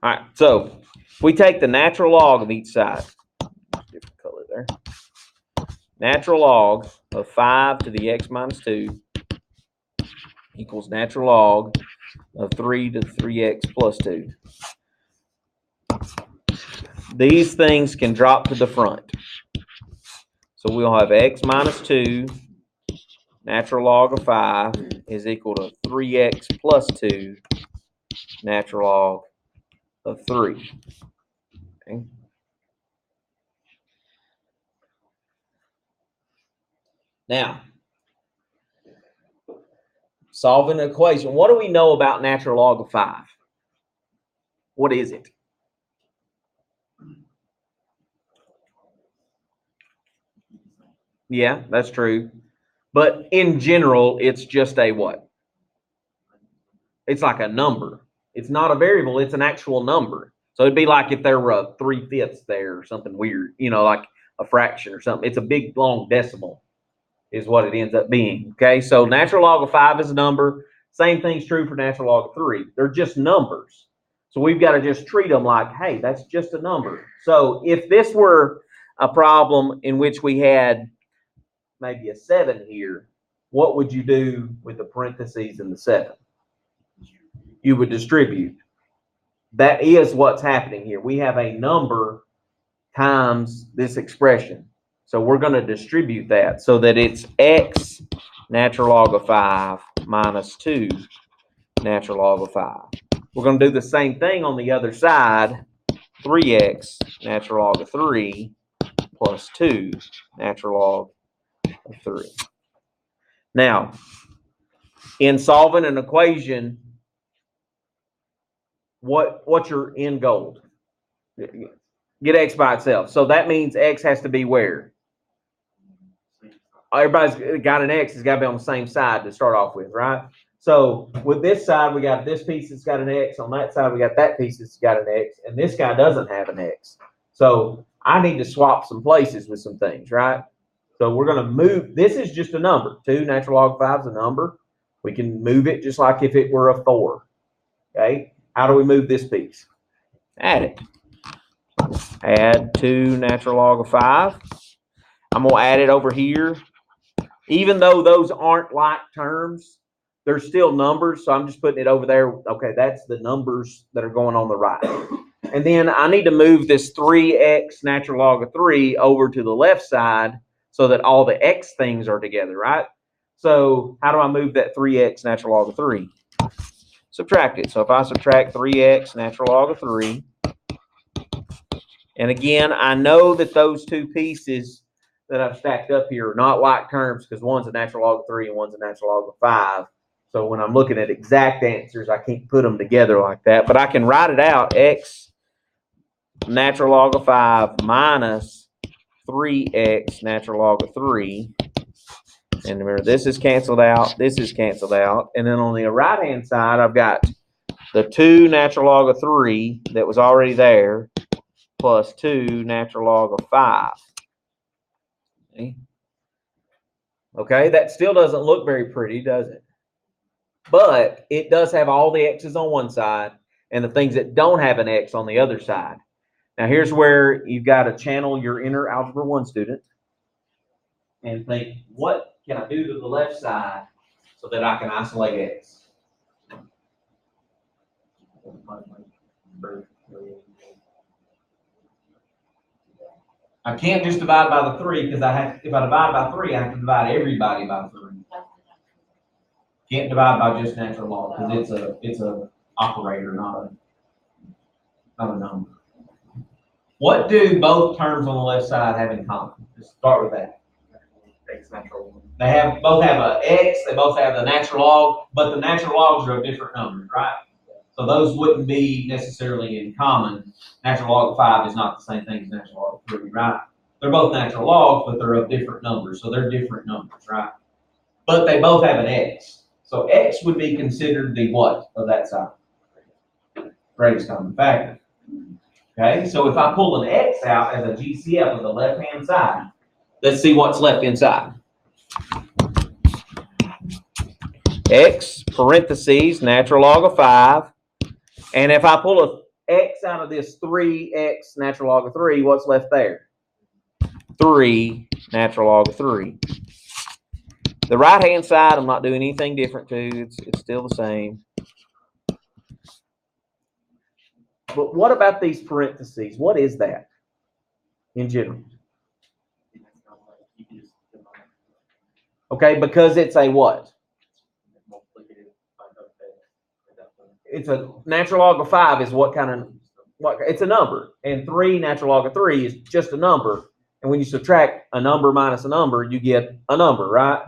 All right, so if we take the natural log of each side, different color there. Natural log of 5 to the x minus 2 equals natural log of 3 to the 3x plus 2. These things can drop to the front. So we'll have x minus 2 natural log of 5 is equal to 3x plus 2 natural log of 3. Okay. Now, solving an equation. What do we know about natural log of 5? What is it? Yeah, that's true. But in general, it's just a what? It's like a number. It's not a variable. It's an actual number. So it'd be like if there were a 3/5 there or something weird, like a fraction or something. It's a big, long decimal is what it ends up being. Okay, so natural log of 5 is a number. Same thing's true for natural log of 3. They're just numbers. So we've got to just treat them like, hey, that's just a number. So if this were a problem in which we had maybe a 7 here, what would you do with the parentheses and the 7? You would distribute. That is what's happening here. We have a number times this expression. So we're going to distribute that so that it's x natural log of 5 minus 2 natural log of 5. We're going to do the same thing on the other side. 3x natural log of 3 plus 2 natural log of 3. Now, in solving an equation, what's your end goal? Get x by itself. So that means x has to be where? Everybody's got an x. It's got to be on the same side to start off with, right? So with this side, we got this piece that's got an x. On that side, we got that piece that's got an x. And this guy doesn't have an x. So I need to swap some places with some things, right? So we're going to move. This is just a number. 2 natural log of 5 is a number. We can move it just like if it were a 4. Okay? How do we move this piece? Add it. Add 2 natural log of 5. I'm going to add it over here. Even though those aren't like terms, they're still numbers. So I'm just putting it over there. Okay, that's the numbers that are going on the right. And then I need to move this 3x natural log of 3 over to the left side so that all the x things are together, right? So how do I move that 3x natural log of 3? Subtract it. So if I subtract 3x natural log of 3, and again, I know that those two pieces that I've stacked up here are not like terms because one's a natural log of 3 and one's a natural log of 5. So when I'm looking at exact answers, I can't put them together like that. But I can write it out, x natural log of 5 minus 3x natural log of 3. And remember, this is canceled out. This is canceled out. And then on the right-hand side, I've got the 2 natural log of 3 that was already there plus 2 natural log of 5. Okay, that still doesn't look very pretty, does it? But it does have all the x's on one side and the things that don't have an x on the other side. Now, here's where you've got to channel your inner Algebra 1 student and think, what can I do to the left side so that I can isolate x? I can't just divide by the 3 because if I divide by 3, I have to divide everybody by 3. Can't divide by just natural log because it's a operator, not a number. What do both terms on the left side have in common? Let's start with that. They both have an x, they both have the natural log, but the natural logs are of different numbers, right? So those wouldn't be necessarily in common. Natural log of 5 is not the same thing as natural log of 3, right? They're both natural logs, but they're of different numbers, so they're different numbers, right? But they both have an x. So x would be considered the what of that side? Greatest common factor. Okay, so if I pull an x out as a GCF of the left-hand side, let's see what's left inside. X parentheses natural log of 5. And if I pull x out of this 3x natural log of 3, what's left there? 3 natural log of 3. The right-hand side, I'm not doing anything different to. It's still the same. But what about these parentheses? What is that in general? Okay, because it's a what? It's a natural log of 5 is what kind of, what? It's a number. And 3 natural log of 3 is just a number. And when you subtract a number minus a number, you get a number, right?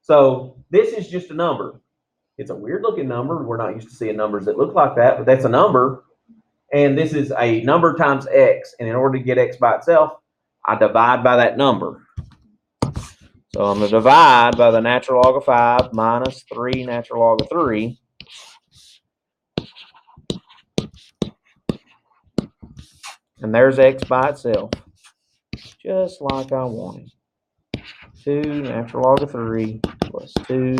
So this is just a number. It's a weird looking number. We're not used to seeing numbers that look like that, but that's a number. And this is a number times x. And in order to get x by itself, I divide by that number. So I'm going to divide by the natural log of 5 minus 3 natural log of 3. And there's x by itself, just like I wanted. 2 natural log of 3 plus 2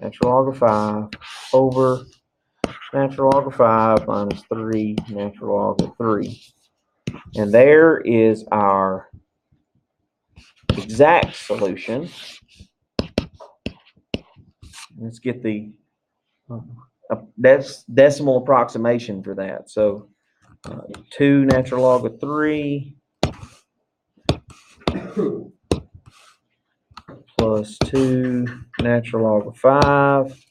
natural log of 5 over natural log of 5 minus 3 natural log of 3. And there is our exact solution. Let's get the decimal approximation for that. So 2 natural log of 3 plus 2 natural log of 5.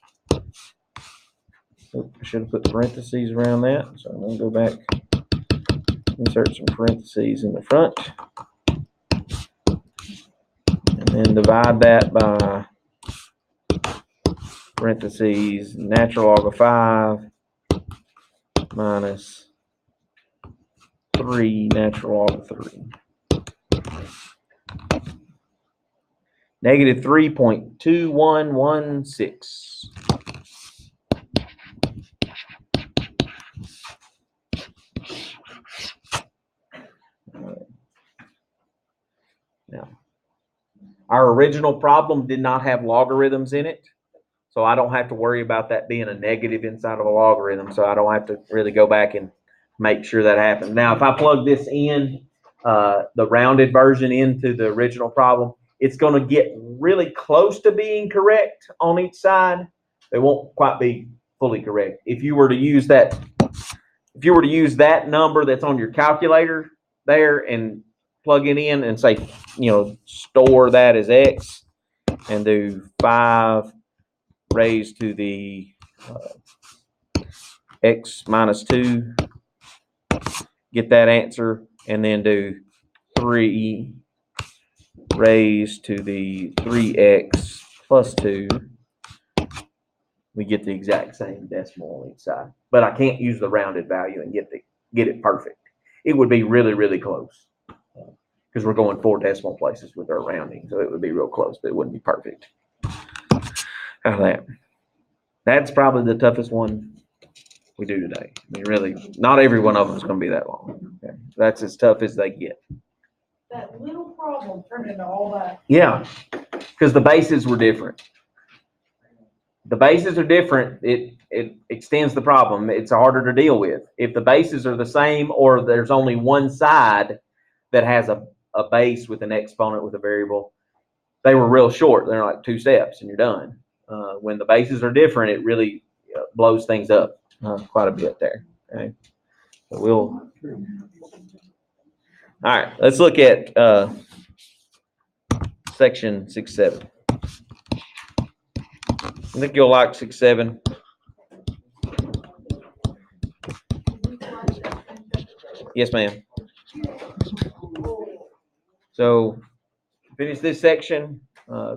I should have put parentheses around that. So I'm going to go back, insert some parentheses in the front, and then divide that by parentheses natural log of 5 minus 3 natural log of 3. Negative 3.2116. Now, our original problem did not have logarithms in it, so I don't have to worry about that being a negative inside of a logarithm, so I don't have to really go back and make sure that happens. Now, if I plug this in, the rounded version into the original problem, it's going to get really close to being correct on each side. It won't quite be fully correct. If you were to use that, number that's on your calculator there and plug it in and say, store that as x and do 5 raised to the x minus 2, get that answer, and then do 3 raised to the 3x plus 2, we get the exact same decimal on each side. But I can't use the rounded value and get it perfect. It would be really, really close because we're going 4 decimal places with our rounding, so it would be real close, but it wouldn't be perfect. How of that? That's probably the toughest one we do today. I mean, really, not every one of them is going to be that long. Okay? That's as tough as they get. That little problem turned into all that. Yeah, because the bases were different. The bases are different. It extends the problem. It's harder to deal with. If the bases are the same or there's only one side that has a base with an exponent with a variable, they were real short. They're like 2 steps and you're done. When the bases are different, it really blows things up quite a bit there. Okay, so all right, let's look at section 6-7. I think you'll like 6-7. Yes, ma'am. So finish this section,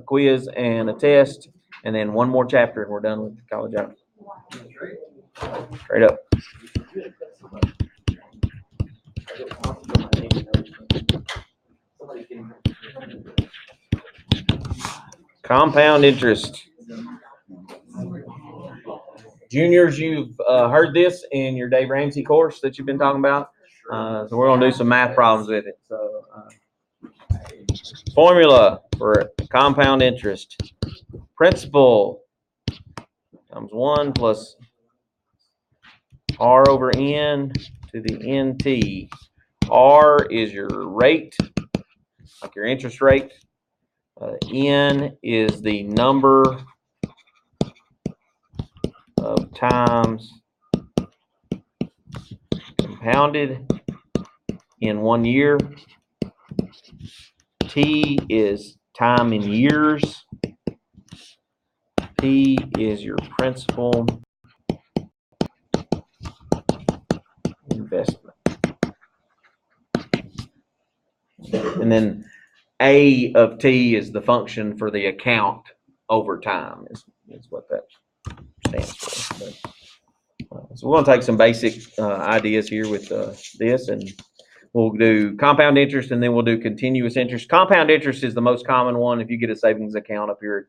quiz and a test, and then one more chapter, and we're done with college algebra. Straight up. Compound interest. Juniors, you've heard this in your Dave Ramsey course that you've been talking about. So we're going to do some math problems with it. So formula for compound interest. Principal times 1 plus R over N to the NT. R is your rate, like your interest rate. N is the number of times compounded in 1 year. T is time in years. P is your principal investment. And then A of T is the function for the account over time, is what that stands for. So we're going to take some basic ideas here with this, and we'll do compound interest, and then we'll do continuous interest. Compound interest is the most common one. If you get a savings account up here at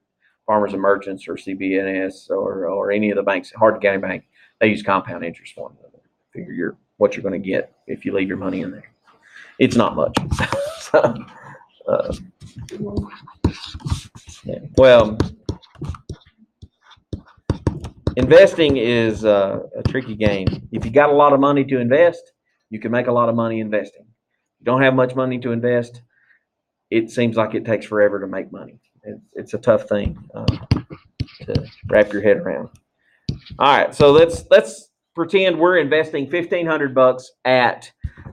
Farmers and Merchants or CBNS or any of the banks, Hardin County Bank, they use compound interest formula. Figure what you're going to get if you leave your money in there. It's not much. So, yeah. Well, investing is a tricky game. If you got a lot of money to invest, you can make a lot of money investing. If you don't have much money to invest, it seems like it takes forever to make money. It's a tough thing to wrap your head around. All right, so let's pretend we're investing $1,500 at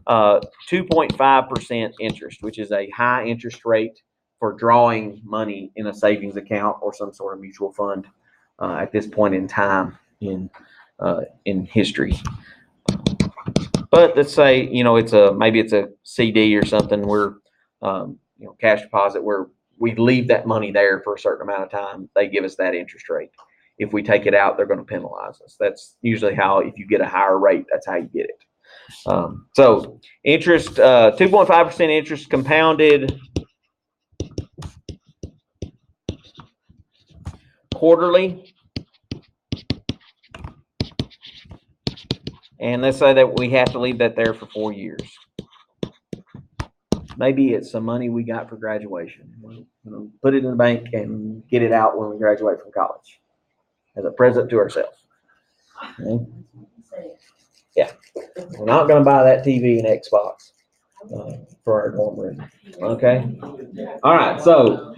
2.5% interest, which is a high interest rate for drawing money in a savings account or some sort of mutual fund at this point in time in history. But let's say maybe it's a CD or something where cash deposit where we leave that money there for a certain amount of time. They give us that interest rate. If we take it out, they're going to penalize us. That's usually how, if you get a higher rate, that's how you get it. So interest, 2.5% interest compounded quarterly. And let's say that we have to leave that there for 4 years. Maybe it's some money we got for graduation. We'll put it in the bank and get it out when we graduate from college as a present to ourselves. Okay? Yeah. We're not going to buy that TV and Xbox for our dorm room. Okay? All right. So,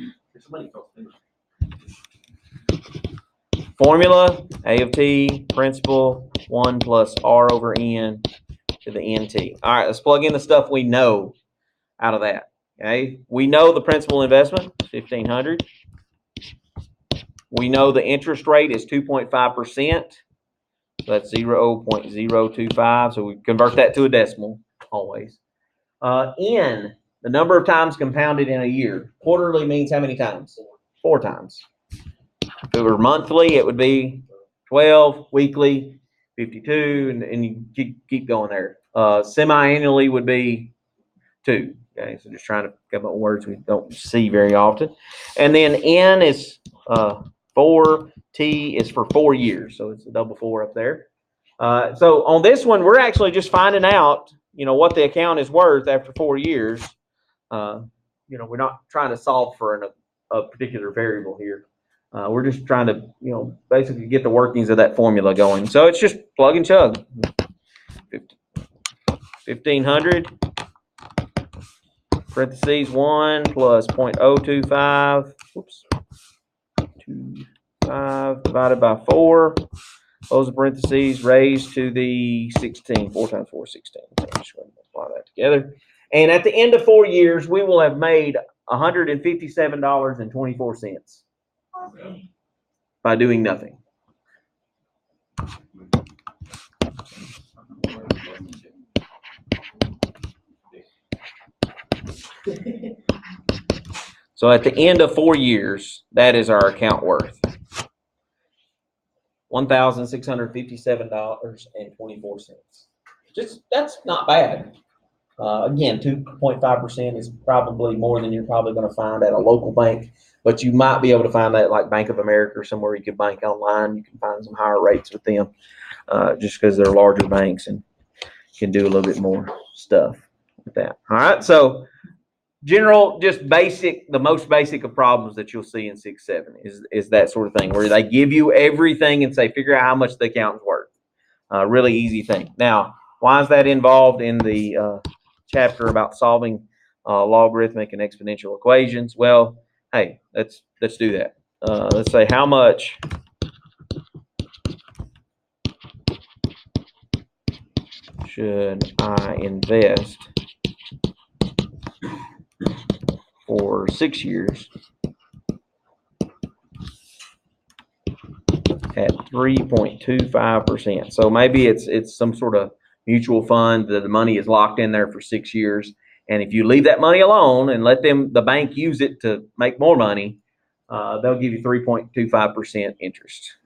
formula, A of T, principal, 1 plus R over N to the NT. All right. Let's plug in the stuff we know out of that. Okay? We know the principal investment, $1,500. We know the interest rate is 2.5%. So that's 0.025. So we convert that to a decimal always. N, the number of times compounded in a year. Quarterly means how many times? 4 times. If it were monthly, it would be 12. Weekly, 52, and you keep going there. Semi-annually would be 2. Okay, so just trying to come up with words we don't see very often. And then N is 4. T is for 4 years, so it's a double 4 up there. So on this one, we're actually just finding out, what the account is worth after 4 years. We're not trying to solve for a particular variable here. We're just trying to, basically get the workings of that formula going. So it's just plug and chug. 1,500 parentheses 1 plus 0.025. Oops. 25 divided by 4. Close the parentheses, raised to the 16. 4 times 4 is 16. So I'm just going to multiply that together. And at the end of 4 years, we will have made $157.24 by doing nothing. So at the end of 4 years, that is our account worth. $1,657.24. That's not bad. Again, 2.5% is probably more than you're probably going to find at a local bank, but you might be able to find that like Bank of America or somewhere you can bank online. You can find some higher rates with them just because they're larger banks and can do a little bit more stuff with that. All right, so general, just basic, the most basic of problems that you'll see in 6-7 is that sort of thing where they give you everything and say, figure out how much the account's worth. Really easy thing. Now, why is that involved in the chapter about solving logarithmic and exponential equations? Well, hey, let's do that. Let's say how much should I invest for 6 years at 3.25%. So maybe it's some sort of mutual fund that the money is locked in there for 6 years. And if you leave that money alone and let the bank use it to make more money, they'll give you 3.25% interest.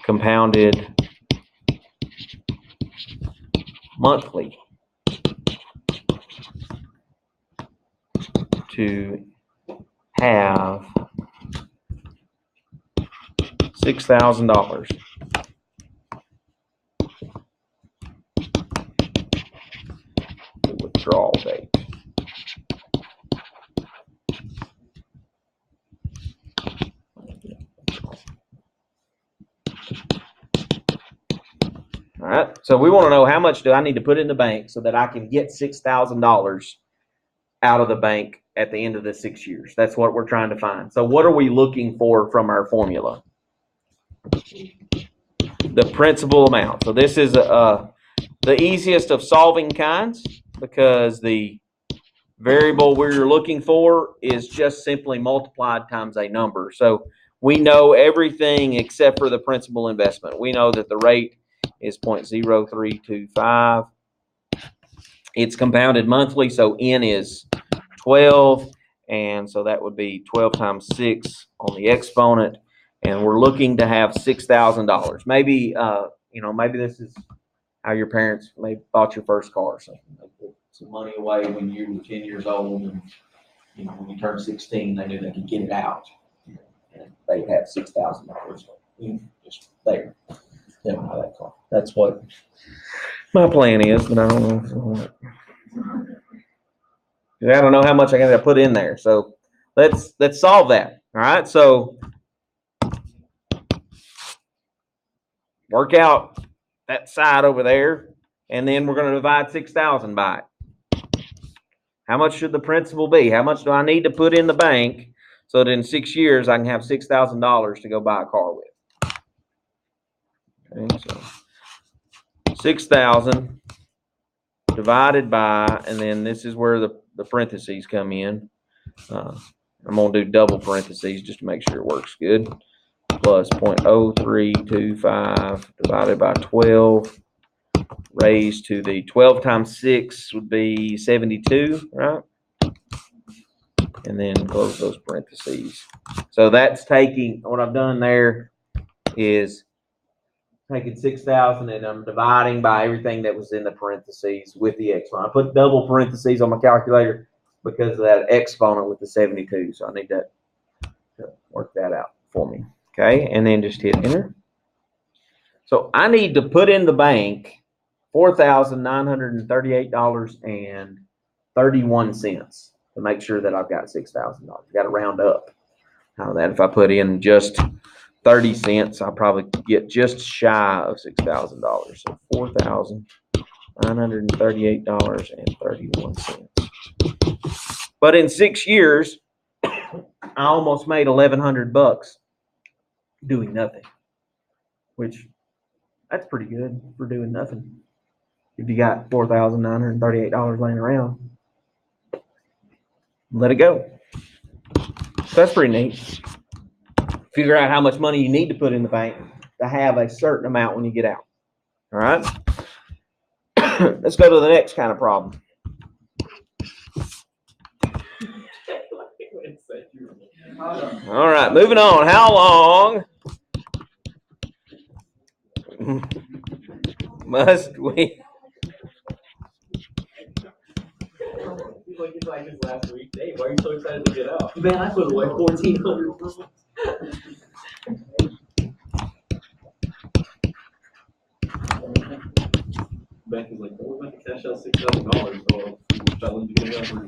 Compounded monthly to have $6,000. Withdrawal date. All right, so we want to know how much do I need to put in the bank so that I can get $6,000 out of the bank at the end of the 6 years. That's what we're trying to find. So what are we looking for from our formula? The principal amount. So this is the easiest of solving kinds because the variable we're looking for is just simply multiplied times a number. So we know everything except for the principal investment. We know that the rate is 0.0325. It's compounded monthly, so n is 12, and so that would be 12 times 6 on the exponent, and we're looking to have $6,000. Maybe maybe this is how your parents maybe bought your first car or something. They put some money away when you were 10 years old, and when you turned 16, they knew they could get it out, and they had $6,000 just there. They don't have that car. That's what my plan is, but I don't know. I don't know how much I got to put in there. So let's solve that. All right. So work out that side over there, and then we're going to divide 6,000 by it. How much should the principal be? How much do I need to put in the bank so that in 6 years I can have $6,000 to go buy a car with? Okay, so 6,000 divided by, and then this is where the parentheses come in. I'm going to do double parentheses just to make sure it works good. Plus 0.0325 divided by 12 raised to the 12 times 6 would be 72, right? And then close those parentheses. So that's taking, what I've done there is taking 6,000 and I'm dividing by everything that was in the parentheses with the exponent. I put double parentheses on my calculator because of that exponent with the 72. So I need to work that out for me. Okay, and then just hit enter. So I need to put in the bank $4,938.31 to make sure that I've got $6,000. Got to round up. Now that if I put in just 30 cents, I'll probably get just shy of $6,000. So $4,938.31. But in 6 years, I almost made $1,100 doing nothing, which that's pretty good for doing nothing. If you got $4,938 laying around, let it go. So that's pretty neat. Figure out how much money you need to put in the bank to have a certain amount when you get out. All right. Let's go to the next kind of problem. All right, moving on. How long must we? Like this last week. Dave, why are you so excited to get out? Man, I put away 1,400 per month. Bank is like, well, we're going to cash out $6,000. So tell them to get it out.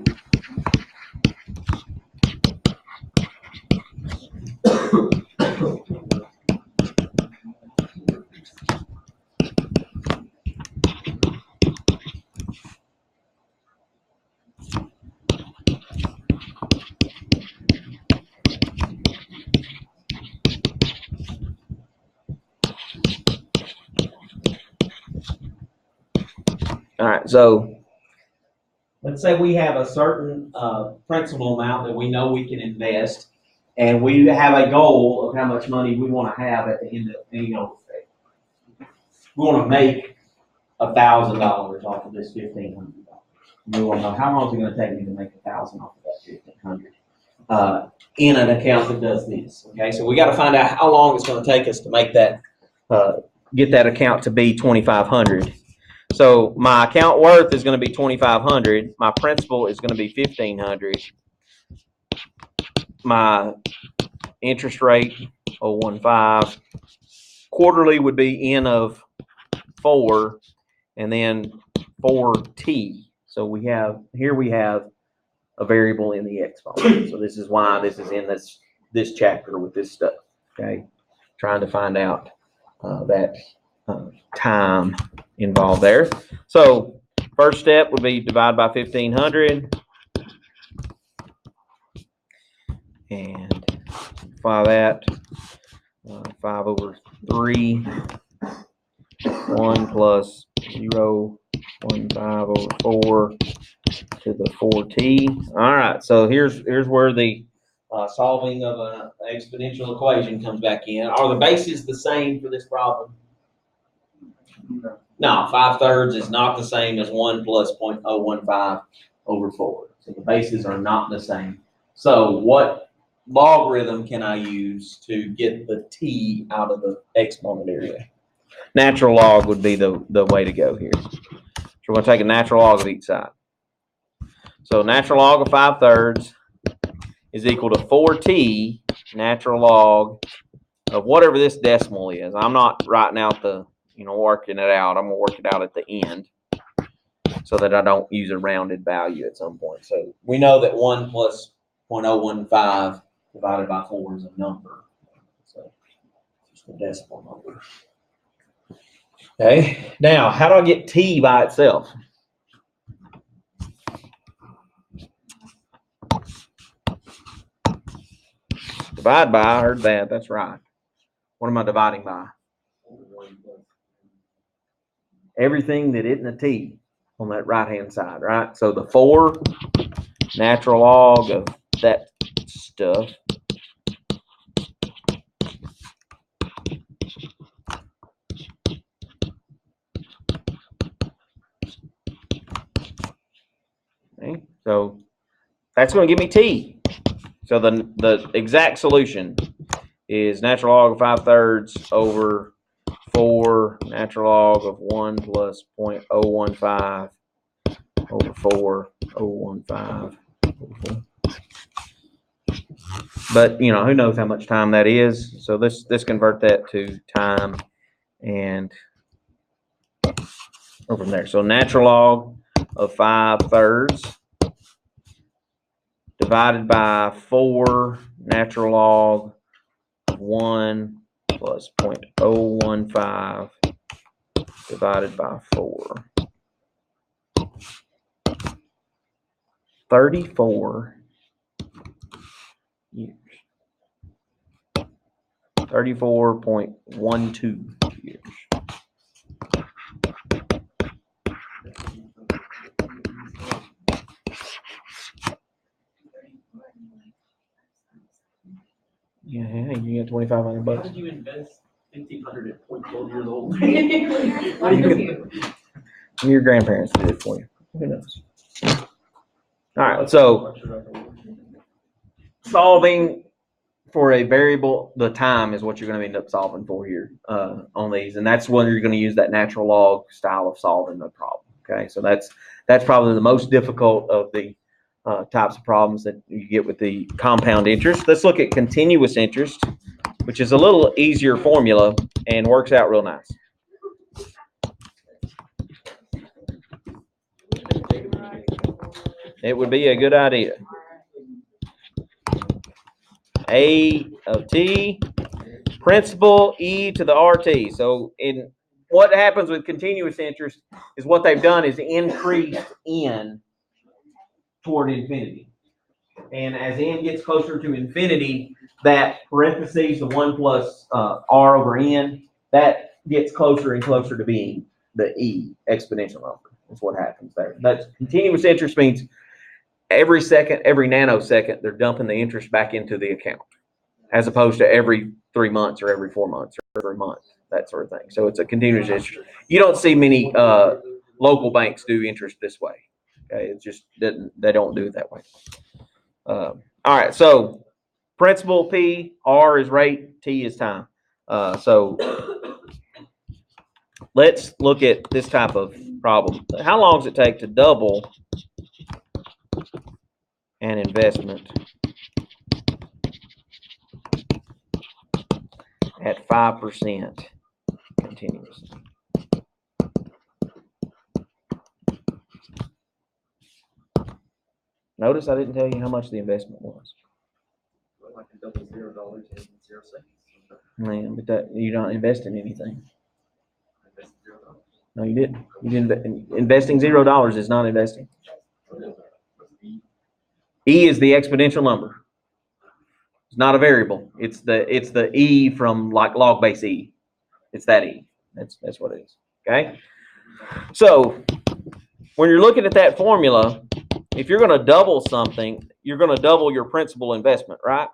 All right, so let's say we have a certain principal amount that we know we can invest, and we have a goal of how much money we want to have at the end of, we want to make $1,000 off of this $1,500. We want to know how long is it going to take me to make $1,000 off of that $1,500 in an account that does this. Okay, so we got to find out how long it's going to take us to make that, get that account to be $2,500. So my account worth is going to be $2,500. My principal is going to be $1,500. My interest rate 0.15. Quarterly would be N of 4, and then 4t. So we have a variable in the exponent. So this is why this is in this chapter with this stuff. Okay, trying to find out that time involved there. So first step would be divide by 1,500, and apply that 5 over 3, 1 plus 0.15 over 4 to the 4t. All right, so here's where the solving of an exponential equation comes back in. Are the bases the same for this problem? No, 5/3 is not the same as 1 plus 0.015 over 4. So the bases are not the same. So what logarithm can I use to get the t out of the exponent area? Natural log would be the way to go here. So we're going to take a natural log of each side. So natural log of 5/3 is equal to 4t natural log of whatever this decimal is. I'm not writing out the, working it out. I'm going to work it out at the end so that I don't use a rounded value at some point. So we know that 1 plus 0.015 divided by 4 is a number. So just a decimal number. Okay, now how do I get t by itself? Divide by, I heard that, that's right. What am I dividing by? Everything that isn't a t on that right-hand side, right? So the 4 natural log of that stuff okay, so that's going to give me t. So the exact solution is natural log of 5/3 over 4 natural log of 1 plus 0.015 over 4, 0.015 over 4. But who knows how much time that is. So let's convert that to time and go from there. So natural log of 5/3 divided by 4 natural log of 1 plus 0.015 divided by 4. 34 years. 34.12 years. Yeah, you got $2,500. How did you invest $1,500 at 12 years old? Your grandparents did it for you. Who knows? All right, so solving for a variable, the time is what you're going to end up solving for here on these, and that's when you're going to use that natural log style of solving the problem. Okay, so that's probably the most difficult of the types of problems that you get with the compound interest. Let's look at continuous interest, which is a little easier formula and works out real nice. It would be a good idea. A of t, principal e to the RT. So in what happens with continuous interest is what they've done is increased n toward infinity. And as n gets closer to infinity, that parentheses, the 1 plus r over n, that gets closer and closer to being the e exponential number. That's what happens there. That's continuous interest means every second, every nanosecond, they're dumping the interest back into the account, as opposed to every 3 months or every 4 months or every month, that sort of thing. So it's a continuous interest. You don't see many local banks do interest this way. Okay, it just didn't. They don't do it that way. All right, so principal P, R is rate, T is time. So let's look at this type of problem. How long does it take to double an investment at 5% continuously? Notice I didn't tell you how much the investment was. Well, I can double $0 in 0 seconds. Man, but that, you're not investing anything. I invested $0. No, you didn't. You didn't. Investing $0 is not investing. E is the exponential number. It's not a variable. It's the E from like log base E. It's that E. That's what it is. Okay. So when you're looking at that formula, if you're going to double something, you're going to double your principal investment, right?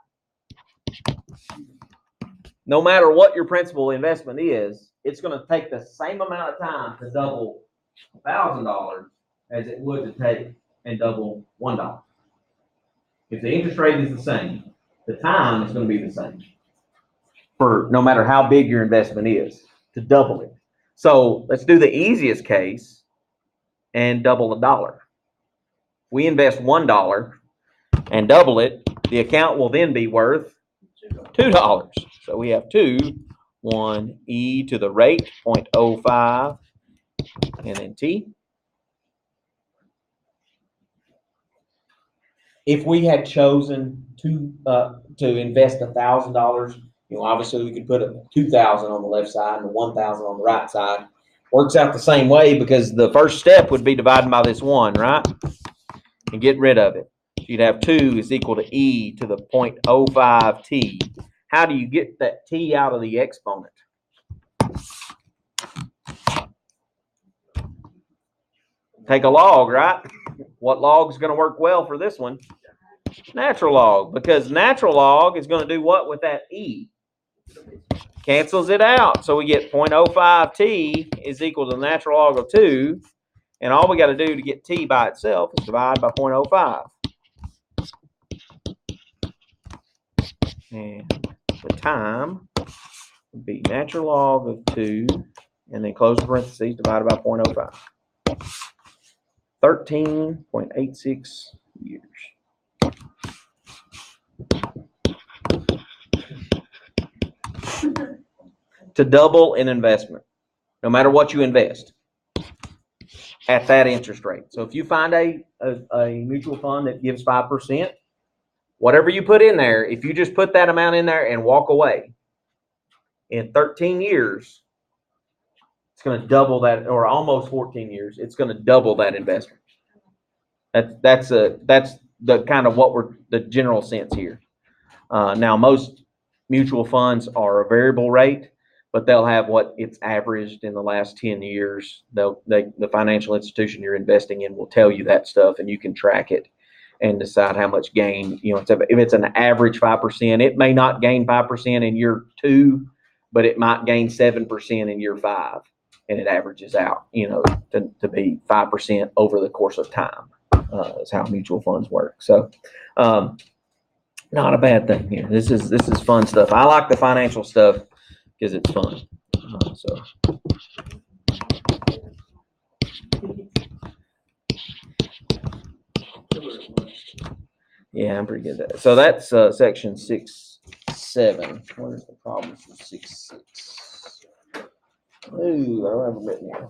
No matter what your principal investment is, it's going to take the same amount of time to double $1,000 as it would to take and double $1. If the interest rate is the same, the time is going to be the same for no matter how big your investment is to double it. So let's do the easiest case and double $1. We invest $1 and double it. The account will then be worth $2. So we have 1 e to the rate 0.05 and then t. If we had chosen to invest $1,000, obviously we could put a 2,000 on the left side and 1,000 on the right side. Works out the same way because the first step would be dividing by this 1, right? And get rid of it. You'd have 2 is equal to e to the 0.05 t. How do you get that t out of the exponent? Take a log, right? What log is going to work well for this one? Natural log, because natural log is going to do what with that e? Cancels it out. So we get 0.05 t is equal to the natural log of 2. And all we got to do to get t by itself is divide by 0.05. And the time would be natural log of 2, and then close the parentheses, divided by 0.05. 13.86 years. To double an investment, no matter what you invest, at that interest rate. So if you find a mutual fund that gives 5%, whatever you put in there, if you just put that amount in there and walk away, in 13 years, it's going to double that, or almost 14 years, it's going to double that investment. That's the kind of what we're the general sense here. Now, most mutual funds are a variable rate, but they'll have what it's averaged in the last 10 years. The financial institution you're investing in will tell you that stuff, and you can track it and decide how much gain. If it's an average 5%, it may not gain 5% in year 2, but it might gain 7% in year 5, and it averages out, to be 5% over the course of time. Is how mutual funds work. So, not a bad thing here. This is fun stuff. I like the financial stuff because it's fun. Yeah, I'm pretty good at that. So that's section 6.7. Where's the problem for 6.6? Ooh, I don't have a written here.